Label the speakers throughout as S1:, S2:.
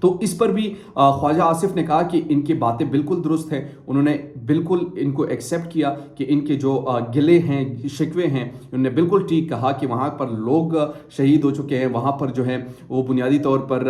S1: تو اس پر بھی خواجہ آصف نے کہا کہ ان کی باتیں بالکل درست ہیں، انہوں نے بالکل ان کو ایکسیپٹ کیا کہ ان کے جو گلے ہیں شکوے ہیں، انہوں نے بالکل ٹھیک کہا کہ وہاں پر لوگ شہید ہو چکے ہیں، وہاں پر جو ہے وہ بنیادی طور پر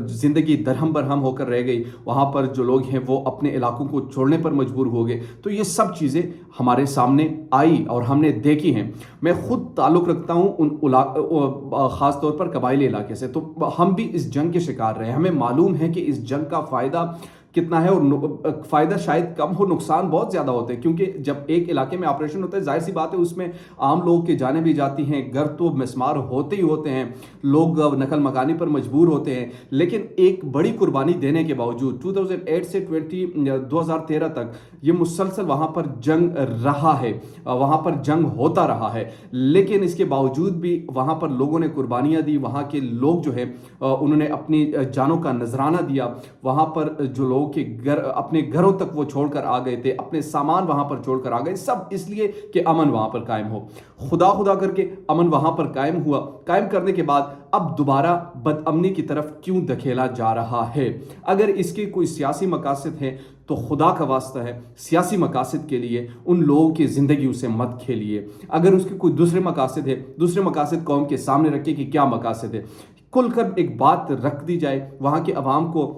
S1: زندگی درہم برہم ہو کر رہ گئی، وہاں پر جو لوگ ہیں وہ اپنے علاقوں کو چھوڑنے پر مجبور ہو گئے. تو یہ سب چیزیں ہمارے سامنے آئی اور ہم نے دیکھی ہیں. میں خود تعلق رکھتا ہوں ان خاص طور پر قبائلی علاقے سے، تو ہم بھی اس جنگ کے شکار رہے ہیں. ہمیں معلوم ہے کہ اس جنگ کا فائدہ کتنا ہے، اور فائدہ شاید کم ہو، نقصان بہت زیادہ ہوتے ہیں، کیونکہ جب ایک علاقے میں آپریشن ہوتا ہے ظاہر سی بات ہے اس میں عام لوگوں کی جانیں بھی جاتی ہیں، گھر تو مسمار ہوتے ہی ہوتے ہیں، لوگ نقل مکانی پر مجبور ہوتے ہیں. لیکن ایک بڑی قربانی دینے کے باوجود 2008 سے 2013 تک یہ مسلسل وہاں پر جنگ رہا ہے، وہاں پر جنگ ہوتا رہا ہے، لیکن اس کے باوجود بھی وہاں پر لوگوں نے قربانیاں دی. وہاں کے لوگ جو ہے انہوں نے اپنی جانوں کا نذرانہ دیا. وہاں پر جو لوگ کے گھر اپنے گھروں تک وہ چھوڑ کر آ گئے تھے، اپنے سامان وہاں پر چھوڑ کر آ گئے، سب اس لیے کہ امن وہاں پر قائم ہو. خدا کر کے امن وہاں پر قائم ہوا. قائم کرنے کے بعد اب دوبارہ بد امنی کی طرف کیوں دھکیلا جا رہا ہے؟ اگر اس کے کوئی سیاسی مقاصد ہیں تو خدا کا واسطہ ہے سیاسی مقاصد کے لیے ان لوگوں کی زندگیوں سے مت کھیلیے. اگر اس کے کوئی دوسرے مقاصد ہے، دوسرے مقاصد قوم کے سامنے رکھے کہ کیا مقاصد ہے، کھل کر ایک بات رکھ دی جائے، وہاں کے عوام کو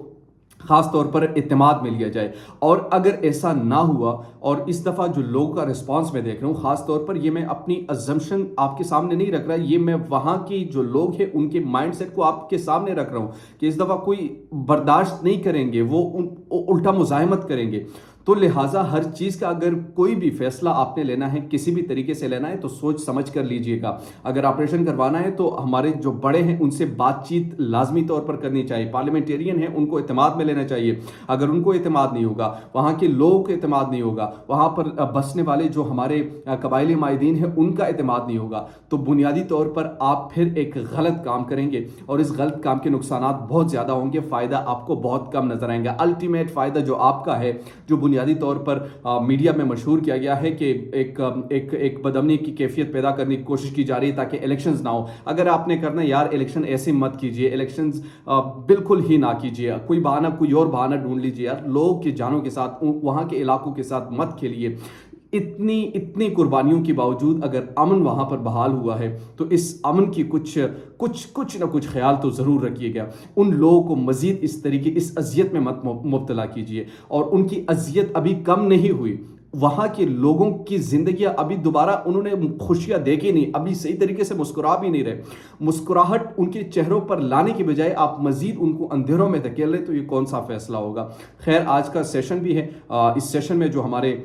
S1: خاص طور پر اعتماد میں لیا جائے. اور اگر ایسا نہ ہوا، اور اس دفعہ جو لوگوں کا رسپانس میں دیکھ رہا ہوں، خاص طور پر یہ میں اپنی ازمپشن آپ کے سامنے نہیں رکھ رہا، یہ میں وہاں کی جو لوگ ہیں ان کے مائنڈ سیٹ کو آپ کے سامنے رکھ رہا ہوں کہ اس دفعہ کوئی برداشت نہیں کریں گے، وہ الٹا مزاحمت کریں گے. تو لہٰذا ہر چیز کا اگر کوئی بھی فیصلہ آپ نے لینا ہے، کسی بھی طریقے سے لینا ہے، تو سوچ سمجھ کر لیجئے گا. اگر آپریشن کروانا ہے تو ہمارے جو بڑے ہیں ان سے بات چیت لازمی طور پر کرنی چاہیے. پارلیمنٹیرین ہیں ان کو اعتماد میں لینا چاہیے. اگر ان کو اعتماد نہیں ہوگا، وہاں کے لوگوں کو اعتماد نہیں ہوگا، وہاں پر بسنے والے جو ہمارے قبائلی مائدین ہیں ان کا اعتماد نہیں ہوگا، تو بنیادی طور پر آپ پھر ایک غلط کام کریں گے، اور اس غلط کام کے نقصانات بہت زیادہ ہوں گے، فائدہ آپ کو بہت کم نظر آئیں گا. الٹیمیٹ فائدہ جو آپ کا ہے، جو بنیادی طور پر میڈیا میں مشہور کیا گیا ہے کہ ایک بدامنی کی کیفیت پیدا کرنے کی کوشش کی جا رہی ہے تاکہ الیکشنز نہ ہو. اگر آپ نے کرنا ہے یار الیکشن ایسے مت کیجئے، الیکشنز بالکل ہی نہ کیجئے، کوئی بہانہ کوئی اور بہانہ ڈھونڈ لیجئے. یار لوگوں کی جانوں کے ساتھ، وہاں کے علاقوں کے ساتھ مت کھیلیے. اتنی قربانیوں کے باوجود اگر امن وہاں پر بحال ہوا ہے تو اس امن کی کچھ نہ کچھ خیال تو ضرور رکھیے گا. ان لوگوں کو مزید اس طریقے اس اذیت میں مت مبتلا کیجیے، اور ان کی اذیت ابھی کم نہیں ہوئی. وہاں کے لوگوں کی زندگیاں ابھی دوبارہ انہوں نے خوشیاں دیکھی نہیں، ابھی صحیح طریقے سے مسکرا بھی نہیں رہے. مسکراہٹ ان کے چہروں پر لانے کی بجائے آپ مزید ان کو اندھیروں میں دھکیل رہے، تو یہ کون سا فیصلہ ہوگا؟ خیر، آج کا سیشن بھی ہے. اس سیشن میں جو ہمارے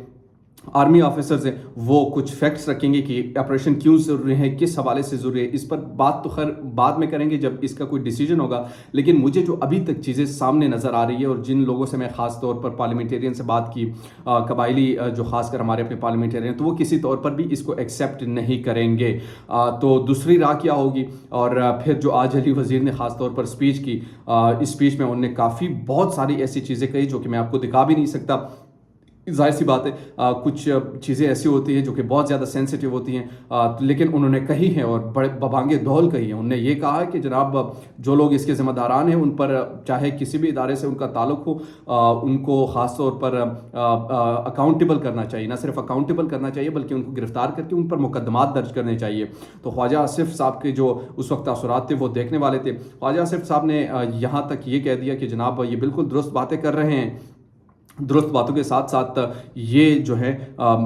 S1: آرمی آفیسرز ہیں وہ کچھ فیکٹس رکھیں گے کہ آپریشن کیوں ضروری ہے، کس حوالے سے ضروری ہے. اس پر بات تو خیر بعد میں کریں گے جب اس کا کوئی ڈیسیجن ہوگا. لیکن مجھے جو ابھی تک چیزیں سامنے نظر آ رہی ہے، اور جن لوگوں سے میں خاص طور پر پارلیمنٹیرین سے بات کی، قبائلی جو خاص کر ہمارے اپنے پارلیمنٹیرین، تو وہ کسی طور پر بھی اس کو ایکسیپٹ نہیں کریں گے. تو دوسری راہ کیا ہوگی؟ اور پھر جو آج علی وزیر نے خاص طور پر اسپیچ کی، اس اسپیچ میں انہوں نے بہت ساری ایسی چیزیں کہی جو کہ میں آپ کو دکھا بھی نہیں سکتا. ظاہر سی بات ہے کچھ چیزیں ایسی ہوتی ہیں جو کہ بہت زیادہ سینسیٹیو ہوتی ہیں، لیکن انہوں نے کہی ہیں اور بڑے ببانگے دھول کہی ہیں. انہوں نے یہ کہا کہ جناب جو لوگ اس کے ذمہ داران ہیں ان پر چاہے کسی بھی ادارے سے ان کا تعلق ہو، ان کو خاص طور پر اکاؤنٹیبل کرنا چاہیے. نہ صرف اکاؤنٹیبل کرنا چاہیے بلکہ ان کو گرفتار کر کے ان پر مقدمات درج کرنے چاہیے. تو خواجہ آصف صاحب کے جو اس وقت تاثرات تھے وہ دیکھنے والے تھے. خواجہ آصف صاحب نے یہاں تک یہ کہہ دیا کہ جناب یہ بالکل درست باتیں کر رہے ہیں. درست باتوں کے ساتھ ساتھ یہ جو ہے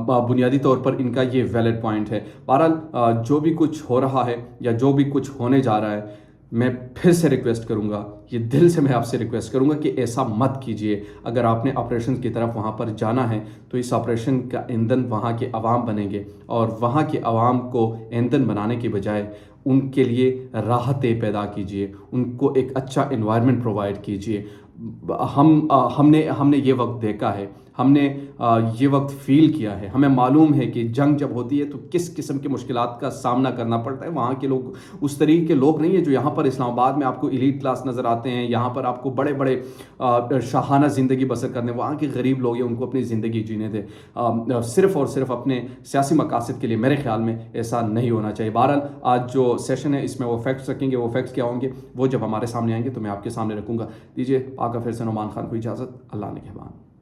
S1: بنیادی طور پر ان کا یہ ویلڈ پوائنٹ ہے. بہرحال جو بھی کچھ ہو رہا ہے یا جو بھی کچھ ہونے جا رہا ہے، میں پھر سے ریکویسٹ کروں گا، یہ دل سے میں آپ سے ریکویسٹ کروں گا کہ ایسا مت کیجئے. اگر آپ نے آپریشن کی طرف وہاں پر جانا ہے تو اس آپریشن کا ایندھن وہاں کے عوام بنیں گے، اور وہاں کے عوام کو ایندھن بنانے کے بجائے ان کے لیے راحتیں پیدا کیجئے، ان کو ایک اچھا انوائرمنٹ پرووائڈ کیجئے. ہم نے یہ وقت دیکھا ہے ہم نے یہ وقت فیل کیا ہے. ہمیں معلوم ہے کہ جنگ جب ہوتی ہے تو کس قسم کے مشکلات کا سامنا کرنا پڑتا ہے. وہاں کے لوگ اس طریقے کے لوگ نہیں ہیں جو یہاں پر اسلام آباد میں آپ کو ایلیٹ کلاس نظر آتے ہیں, یہاں پر آپ کو بڑے بڑے شاہانہ زندگی بسر کرنے. وہاں کے غریب لوگ ہیں, ان کو اپنی زندگی جینے دے, صرف اور صرف اپنے سیاسی مقاصد کے لیے. میرے خیال میں ایسا نہیں ہونا چاہیے. بہرحال آج جو سیشن ہے اس میں وہ فیکٹس رکھیں گے, وہ فیکٹس کیا ہوں گے وہ جب ہمارے سامنے آئیں گے تو میں آپ کے سامنے رکھوں گا. دیجیے آقا پھر سے نعمان خان کو اجازت. اللہ نگہبان.